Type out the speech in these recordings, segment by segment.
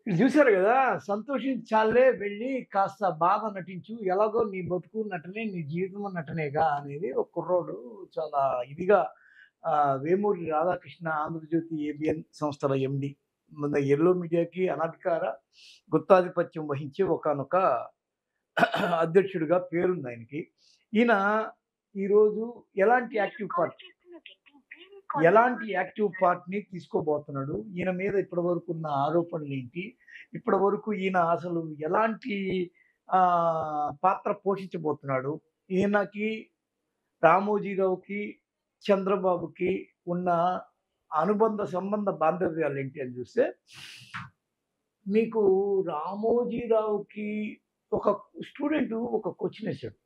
ఇది చూసారు గదా! సంతోషించాలే వెళ్ళి కాస్త బాధ నటించు. ఎలాగో నీ బతుకు నటనే, నీ జీవితము నటనేగా అనేది ఒక కుర్రోడు చాలా ఇదిగా వేమూరి రాధాకృష్ణ ఆంధ్రజ్యోతి ఏబిఎన్ సంస్థల ఎండీ. మన యెల్లో మీడియాకి అనధికార గుత్తాధిపత్యం వహించే ఒకానొక అధ్యక్షుడిగా పేరుందాయనకి. ఈయన ఈరోజు ఎలాంటి యాక్టివ్ పార్ట్ ఎలాంటి యాక్టివ్ పార్ట్‌ని తీసుకోబోతున్నాడు? ఈయన మీద ఇప్పటివరకున్న ఆరోపణలేంటి? ఇప్పటివరకు ఈయన అసలు ఎలాంటి పాత్ర పోషించబోతున్నాడు? ఈయనకి, రామోజీరావుకి, చంద్రబాబుకి ఉన్న అనుబంధ సంబంధ బాంధవ్యాలేంటి అని జూస్తే, మీకు రామోజీరావుకి ఒక స్టూడెంటు ఒక క్వెషనేసాడు.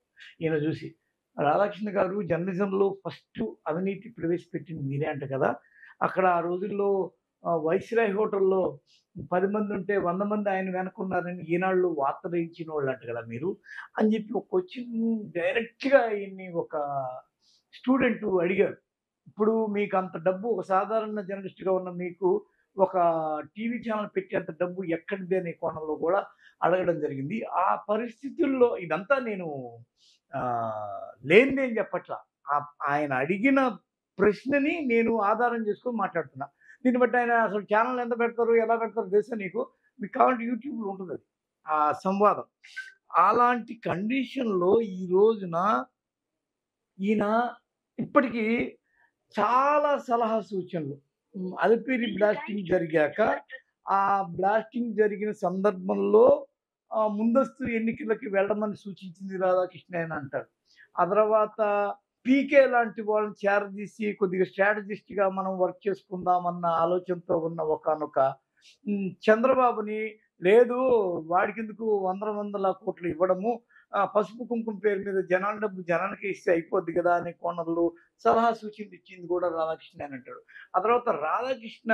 ఈయన జూసి. రాధాకృష్ణ గారు జర్నలిజంలో ఫస్టు అవినీతి ప్రవేశపెట్టింది మీరే అంట కదా! అక్కడ ఆ రోజుల్లో వైస్‌రాయ్ హోటల్‌లో 10 మందుంటే 100 మంది ఆయన వెనకున్నారని ఈనాడులో వార్తలేయించినోళ్ళంట కదా మీరు. అని జెప్పి ఒక క్వెషన్ డైరెక్ట్‌గా ఈయన్ని ఒక స్టూడెంటు అడిగారు. ఇప్పుడు మీకంత డబ్బు ఒక సాధారణ జర్నలిస్ట్‌గా ఉన్న మీకు ఒక టీవీ ఛానెల్ పెట్టేంత డబ్బు ఎక్కడిది అనే కోణంలో గూడా అడగడం జరిగింది. ఆ పరిస్థితుల్లో ఇదంతా నేను లేనిదేం చెప్పట్లా. ఆయన అడిగిన ప్రశ్నని నేను ఆధారం చేసుకొని మాట్లాడుతున్నా. దీన్ని బట్టి ఆయన అసలు ఛానెల్ ఎంత పెడతారు? ఎలా పెడతారో తెలుసా నీకు? మీకు కావాలంటే యూట్యూబ్‌లో ఉంటదది. ఆ సంవాదం. అలాంటి కండిషన్‌లో ఈ రోజున ఈయన ఇప్పటికి చాలా సలహా సూచనలు. అలిపిరి బ్లాస్టింగ్ జరిగాక, ఆ బ్లాస్టింగ్ జరిగిన సందర్భంలో ముందస్తు ఎన్నికలకి వెళ్ళమని సూచించింది రాధాకృష్ణ అని అంటారు. ఆ తర్వాత పీకే లాంటి వాళ్ళని చేరదీసి కొద్దిగా స్ట్రాటజిస్ట్‌గా మనం వర్క్ చేసుకుందామన్న ఆలోచనతో ఉన్న ఒకానొక చంద్రబాబుని లేదు వాడికెందుకు వందల వందల కోట్లు ఇవ్వడము. పసుపు కుంకుమ పేరు మీద జనాల డబ్బు జనానికే ఇస్తే అయిపోద్ది గదా! అనే కోణంలో సలహా సూచనలు ఇచ్చింది గూడా రాధాకృష్ణేనంటాడు. ఆ తర్వాత రాధాకృష్ణ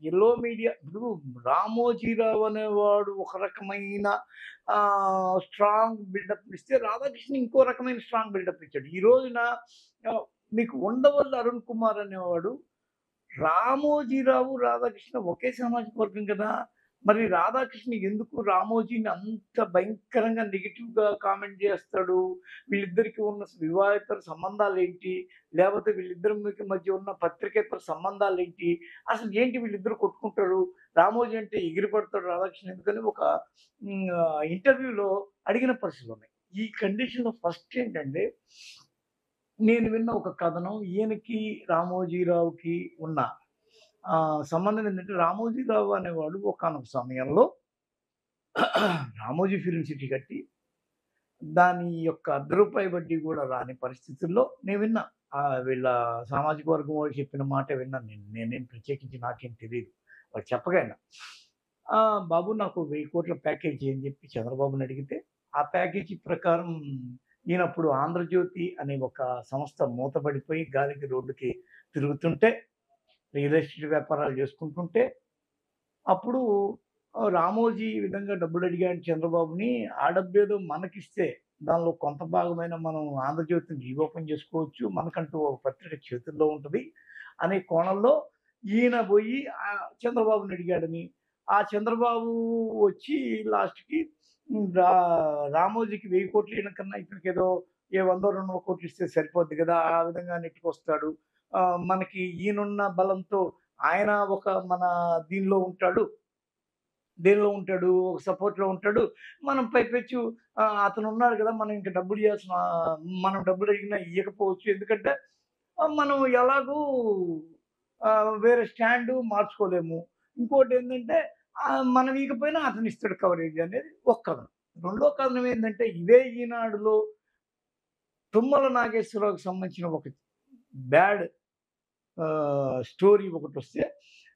యెల్లో మీడియా ఇప్పుడు రామోజీరావు అనేవాడు ఒక రకమైన స్ట్రాంగ్ బిల్డప్ ఇస్తే, రాధాకృష్ణ ఇంకో రకమైన స్ట్రాంగ్ బిల్డప్ ఇచ్చాడు. ఈ రోజున మీకు ఉండవల్లి అరుణ్ కుమార్ అనేవాడు రామోజీరావు, రాధాకృష్ణ ఒకే సామాజిక వర్గం కదా! మరి రాధాకృష్ణ ఎందుకు రామోజీని అంత భయంకరంగా నెగెటివ్‌గా కామెంట్ జేస్తాడు? వీళ్ళిద్దరికీ ఉన్న వివాహేతర సంబంధాలేంటి? లేపోతే వీళ్ళిద్దరికి మధ్య ఉన్న పత్రికేతర సంబంధాలేంటి? అసలు ఏంటి వీళ్ళిద్దరు కొట్టుకుంటారు? రామోజీ అంటే ఎగిరి పడతాడు రాధాకృష్ణ ఎందుకని ఒక ఇంటర్వ్యూలో అడిగిన పరిస్థితులున్నాయి. ఈ కండిషన్‌లో ఫస్ట్ ఏంటంటే నేను విన్న ఒక కథనం ఈయనకి, రామోజీరావుకి ఉన్న సంబంధం ఏంటంటే, రామోజీరావు అనేవాడు ఒకానొక సమయంలో రామోజీ ఫిల్మ్ సిటీ కట్టి, దాని యొక్క రూ. 1 వడ్డీ గూడా రాని పరిస్థితుల్లో నేను విన్నా. వీళ్ళ సామాజిక వర్గం వాళ్ళు చెప్పిన మాటే విన్నాను నేను. నేనేం ప్రత్యేకించి నాకేం తెలీదు. వాళ్ళు చెప్పగా ఇన్నా. బాబు నాకు 1000,00,00,000 ప్యాకేజీ అని జెప్పి చంద్రబాబుని అడిగితే, ఆ ప్యాకేజీ ప్రకారం ఈయనప్పుడు 'ఆంధ్రజ్యోతి' అనే ఒక సంస్థ మూతబడిపోయి గాలికి రోడ్డుకి తిరుగుతుంటే, రియల్ ఎస్టేట్ వ్యాపారాలు చేసుకుంటుంటే, అప్పుడు రామోజీ ఈ విధంగా డబ్బులడిగాడు చంద్రబాబుని. ఆ డబ్బేదో మనకిస్తే, దానిలో కొంత భాగమైన మనం 'ఆంధ్రజ్యోతిని' రీఓపెన్ చేసుకోవచ్చు. మనకంటూ ఒక పత్రిక చేతుల్లో ఉంటది. అనే కోణంలో ఈయన బోయి చంద్రబాబుని అడిగాడని, ఆ చంద్రబాబు వచ్చి లాస్ట్‌కి హ్మ్. రామోజీకి 1000,00,00,000 ఇయడం కన్నా ఇతనికేదో 100, 200,00,00,000 ఇస్తే సరిపోద్ది గదా! ఆ విధంగా నెట్టుకొస్తాడు. మనకి ఈయనున్న బలంతో ఆయన ఒక మన దీనిలో ఉంటాడు. దేనిలో ఉంటాడు? ఒక సపోర్ట్‌లో ఉంటాడు. మనం పైపెచ్చు అతనున్నాడు గదా! మనం ఇంక డబ్బులియ్యాల్సిన మనం డబ్బులడిగినా ఇయ్యకపోవచ్చు. ఎందుకంటే మనం ఎలాగూ వేరే స్టాండు మార్చుకోలేము. ఇంకోటేంటంటే మనం ఇయకపోయినా అతనిస్తాడు కవరేజ్ అనేది ఒక కథనం. రెండో కథనం ఏందంటే ఇదే ఈనాడులో తుమ్మల నాగేశ్వరరావుకి సంబంధించిన ఒక బ్యాడ్ స్టోరీ ఒకటొస్తే,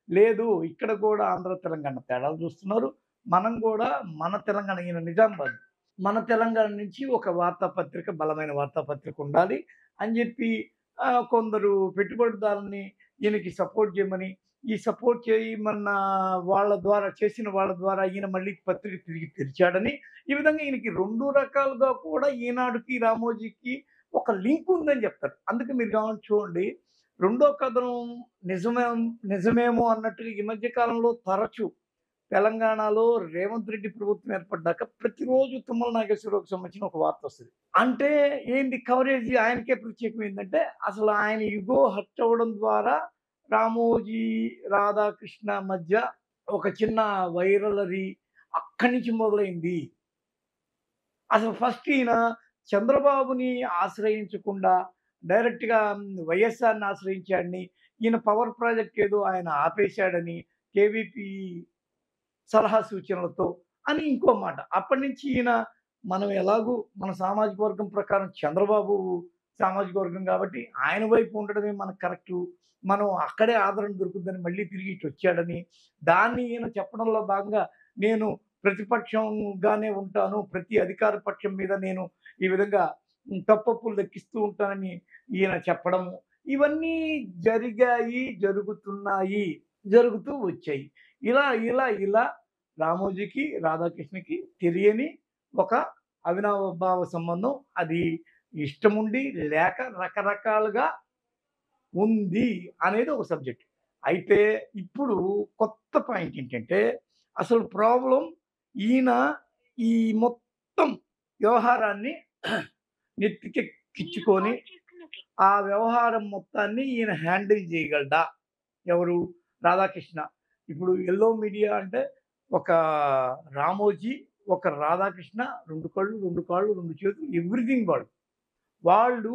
లేదు ఇక్కడ కూడా ఆంధ్ర, తెలంగాణ తేడాలు చూస్తున్నారు. మనం గూడా మన తెలంగాణ ఈయన నిజామాబాద్. మన తెలంగాణ నుంచి ఒక వార్తాపత్రిక, బలమైన వార్తాపత్రిక ఉండాలి అని జెప్పి కొందరు పెట్టుబడిదారులని ఈయనకి సపోర్ట్ జేయమని, ఈ సపోర్ట్ చేయమన్న వాళ్ళ ద్వారా చేసిన వాళ్ళ ద్వారా ఈయన మళ్ళీ పత్రిక తిరిగి తెరిచాడని, ఈ విధంగా ఈయనకి 2 రకాలుగా కూడా ఈనాడుకి, రామోజీకి ఒక లింక్ ఉందని జెప్తారు. అందుకే మీరు గమనించి చూడండి. రెండో కథనం నిజమే నిజమేమో అన్నట్టుగా ఈ మధ్య కాలంలో తరచు తెలంగాణలో రేవంత్ రెడ్డి ప్రభుత్వం ఏర్పడ్డాక ప్రతిరోజు తుమ్మల నాగేశ్వరరావుకి సంబంధించిన ఒక వార్త వస్తది. అంటే ఏంది కవరేజ్ ఆయనకే ప్రత్యేకం ఏందంటే, అసలు ఆయన ఇగో హర్ట్ అవ్వడం ద్వారా రామోజీ, రాధాకృష్ణ మధ్య ఒక చిన్న వైరలరీ అక్కడి నుంచి మొదలైంది. అసలు ఫస్ట్ ఈయన చంద్రబాబుని ఆశ్రయించకుండా డైరెక్ట్‌గా వైఎస్ఆర్‌ని ఆశ్రయించాడని, ఈయన పవర్ ప్రాజెక్ట్ ఏదో ఆయన ఆపేశాడని, కేవీపీ సలహా సూచనలతో అని ఇంకో మాట. అప్పటినుంచి ఈయన మనం ఎలాగూ మన సామాజిక వర్గం ప్రకారం చంద్రబాబు సామాజిక వర్గం కాబట్టి ఆయన వైపు ఉండడమే మనకు కరెక్టు. మనం అక్కడే ఆదరణ దొరుకుద్దని మళ్ళీ తిరిగి ఇటొచ్చాడని, దాన్ని ఈయన చెప్పడంలో భాగంగా నేను ప్రతిపక్షంగానే ఉంటాను. ప్రతి అధికార పక్షం మీద నేను ఈ విధంగా తప్పొప్పులు లెక్కిస్తూ ఉంటానని ఈయన చెప్పడము. ఇవన్నీ జరిగాయి, జరుగుతున్నాయి, జరుగుతూ వచ్చాయి. ఇలా రామోజీకి, రాధాకృష్ణకి తెలియని ఒక అవినాభావ సంబంధం. అది ఇష్టముండి లేక రకరకాలుగా ఉంది అనేది ఒక సబ్జెక్ట్. అయితే ఇప్పుడు కొత్త పాయింట్ ఏంటంటే, అసలు ప్రాబ్లమ్ ఈయన ఈ మొత్తం వ్యవహారాన్ని నెత్తికెక్కించుకొని, ఆ వ్యవహారం మొత్తాన్ని ఈయన హ్యాండిల్ చేయగలడా? ఎవరు? రాధాకృష్ణ. ఇప్పుడు యెల్లో మీడియా అంటే ఒక రామోజీ, ఒక రాధాకృష్ణ 2 కళ్ళు, 2 కాళ్ళు, 2 చేతులు ఎవ్రీథింగ్ వాళ్ళు. వాళ్ళు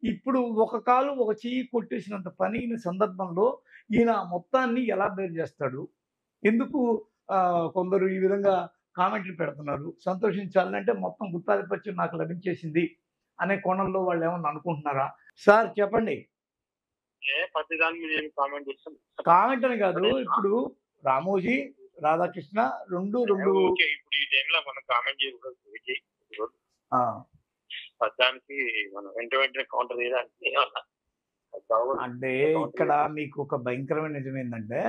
ఇప్పుడు ఒక కాలు, ఒక చెయ్యి కొట్టేసినంత పని అయిన సందర్భంలో ఈయన మొత్తాన్ని ఎలా బేర్ చేస్తాడు? ఎందుకు కొందరు ఈ విధంగా కామెంట్లు పెడుతున్నారు. సంతోషించాలంటే మొత్తం గుత్తాధిపత్యం నాకు లభించేసింది అనే కోణంలో వాళ్ళేమన్నా అనుకుంటున్నారా? సార్ చెప్పండి. ప్రతి దాని మీద ఏం కామెంట్ చేస్తాం. కామెంట్ అని కాదు. ఇప్పుడు రామోజీ, రాధాకృష్ణ 2 ఓకే. ఇప్పుడు ఈ టైంలో మనం కామెంట్ చేయకూడదు. ఆ! పద్దానికి మనం వెంటనే కౌంటర్ చేయడానికి అంటే ఇక్కడ మీకు ఒక భయంకరమైన నిజమేందంటే,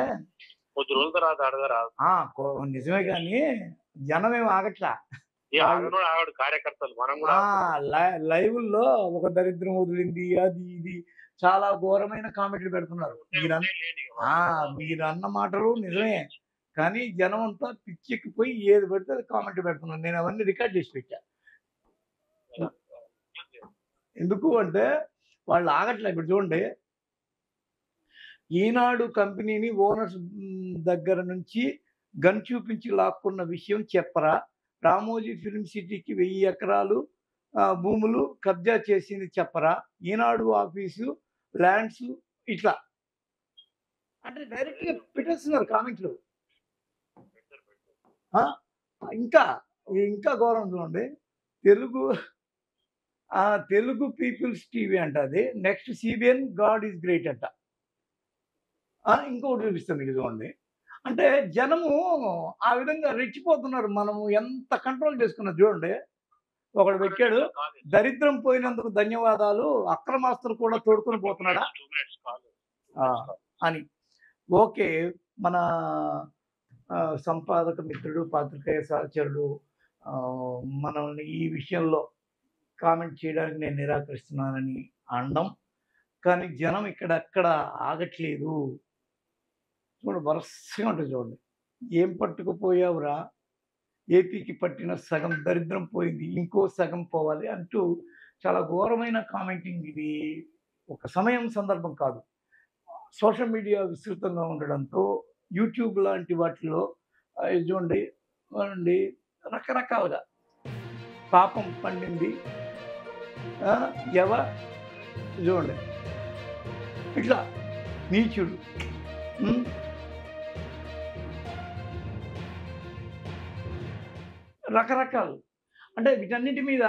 కొద్ది రోజుల తర్వాత అడగరాదు. నిజమే గానీ జనమేమి ఆగట్లా. ఆగడు కార్యకర్తలు మనం కూడా లైవ్‌ల్లో ఒక దరిద్రం వదిలింది అది ఇది చాలా ఘోరమైన కామెంట్లు పెడుతున్నారు. మీరన్న మాటలు నిజమే. కానీ జనమంతా పిచ్చెక్కిపోయి ఏది పడితే అది కామెంట్ పెడుతున్నారు. నేను అవన్నీ రికార్డ్ చేసి పెట్టా. ఎందుకు అంటే వాళ్ళు ఆగట్లే. ఇప్పుడు చూడండి, ఈనాడు కంపెనీని ఓనర్స్ దగ్గర నుంచి గన్ చూపించి లాక్కున్న విషయం చెప్పరా? రామోజీ ఫిల్మ్ సిటీకి 1000 ఎకరాలు భూములు కబ్జా చేసింది చెప్పరా? ఈనాడు ఆఫీసు, ల్యాండ్స్ ఇట్లా. అంటే డైరెక్ట్‌గా పెట్టేస్తున్నారు కామెంట్లు. ఇంకా ఘోరం చూడండి. తెలుగు పీపుల్స్ టీవీ అంట అది. Next CBN God is great అంట. ఇంకొకటి చూపిస్తాను మీకు చూడండి. అంటే జనము ఆ విధంగా రెచ్చిపోతున్నారు. మనము ఎంత కంట్రోల్ చేసుకున్నాం చూడండి. ఒకడు పెట్టాడు, దరిద్రం పోయినందుకు ధన్యవాదాలు, అక్రమాస్తులు కూడా తోడుకొని పోతున్నాడా అని. ఓకే. మన సంపాదక మిత్రుడు, పాత్రికేయ సహచరుడు మనల్ని ఈ విషయంలో కామెంట్ చేయడానికి నేను నిరాకరిస్తున్నానని అనడం. కానీ జనం ఇక్కడక్కడ ఆగట్లేదు. చూడండి వరసగా ఉంటుంది చూడండి. ఏం పట్టుకుపోయావురా? ఏపీకి పట్టిన సగం దరిద్రం పోయింది. ఇంకో సగం పోవాలి అంటూ చాలా ఘోరమైన కామెంటింగ్. ఇది ఒక సమయం, సందర్భం కాదు. సోషల్ మీడియా విస్తృతంగా ఉండడంతో యూట్యూబ్ లాంటి వాటిలో చూడండి రకరకాలుగా పాపం పండింది చూడండి ఇట్లా నీచుడు రకరకాలు. అంటే వీటన్నిటి మీద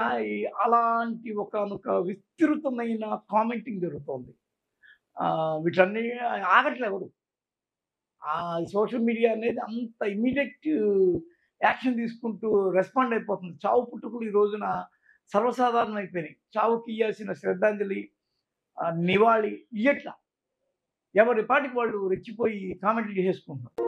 అలాంటి ఒకానొక విస్తృతమైన కామెంటింగ్ జరుగుతోంది. వీటన్నీ ఆగట్లే ఎవరు. సోషల్ మీడియా అనేది అంత ఇమ్మీడియేట్ యాక్షన్ తీసుకుంటూ రెస్పాండ్ అయిపోతుంది. చావు పుట్టుకులు ఈ రోజున సర్వసాధారణం అయిపోయినాయి. చావుకి ఇయ్యాల్సిన శ్రద్ధాంజలి, నివాళి ఇయ్యట్లా. ఎవరి పాటికి వాళ్ళు రెచ్చిపోయి కామెంట్లు చేసేసుకుంటున్నారు.